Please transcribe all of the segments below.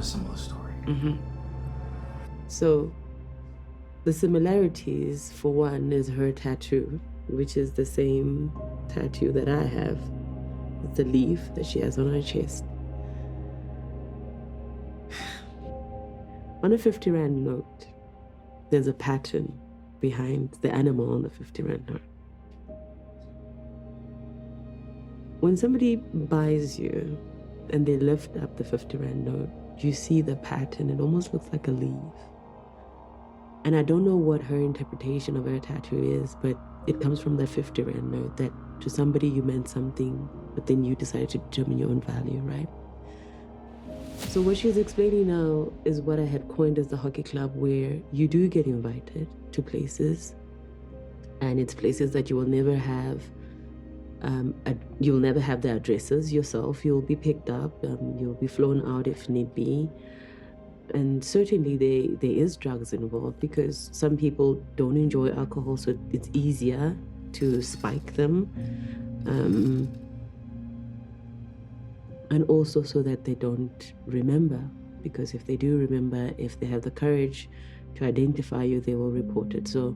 a similar story. So the similarities, for one, is her tattoo, which is the same tattoo that I have. It's the leaf that she has on her chest. On a 50 Rand note, there's a pattern behind the animal on the 50 Rand note. When somebody buys you and they lift up the 50 Rand note, you see the pattern. It almost looks like a leaf. And I don't know what her interpretation of her tattoo is, but it comes from that 50 Rand note that to somebody you meant something, but then you decided to determine your own value, right? So what she's explaining now is what I had coined as the hockey club, where you do get invited to places, and it's places that you will never have. You'll never have the addresses yourself. You'll be picked up. You'll be flown out if need be. And certainly there is drugs involved, because some people don't enjoy alcohol, so it's easier to spike them. And also so that they don't remember, because if they do remember, if they have the courage to identify you, they will report it. So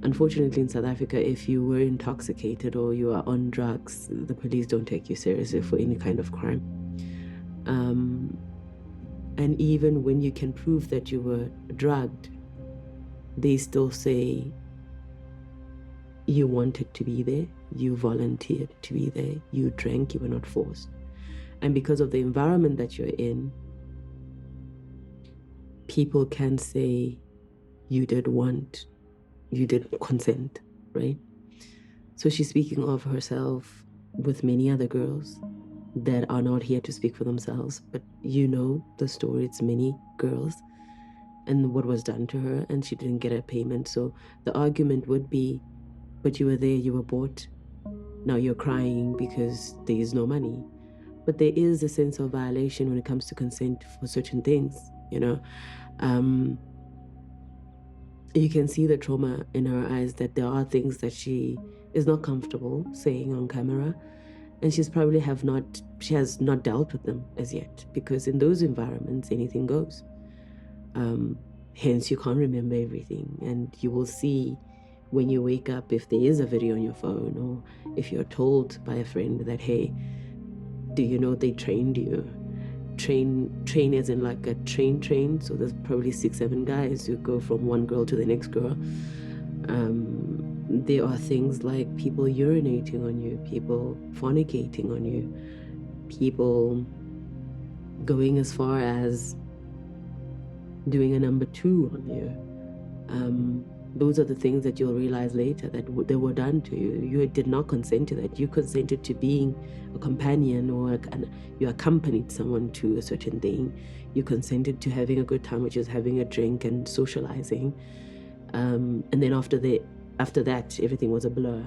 unfortunately in South Africa, if you were intoxicated or you are on drugs, the police don't take you seriously for any kind of crime. And even when you can prove that you were drugged, they still say you wanted to be there, you volunteered to be there, you drank, you were not forced. And because of the environment that you're in, people can say you did consent, right? So she's speaking of herself with many other girls that are not here to speak for themselves, but you know the story. It's many girls and what was done to her, and she didn't get a payment. So the argument would be, but you were there, you were bought, now you're crying because there is no money. But there is a sense of violation when it comes to consent for certain things, you know. You can see the trauma in her eyes, that there are things that she is not comfortable saying on camera, and she has not dealt with them as yet, because in those environments anything goes. Hence you can't remember everything, and you will see when you wake up, if there is a video on your phone, or if you're told by a friend that, hey, do you know they trained you? Train as in like a train. So there's probably 6-7 guys who go from one girl to the next girl. There are things like people urinating on you, people fornicating on you, people going as far as doing a number 2 on you. Those are the things that you'll realize later that they were done to you. You did not consent to that. You consented to being a companion, or you accompanied someone to a certain thing. You consented to having a good time, which is having a drink and socializing. And then after that, everything was a blur.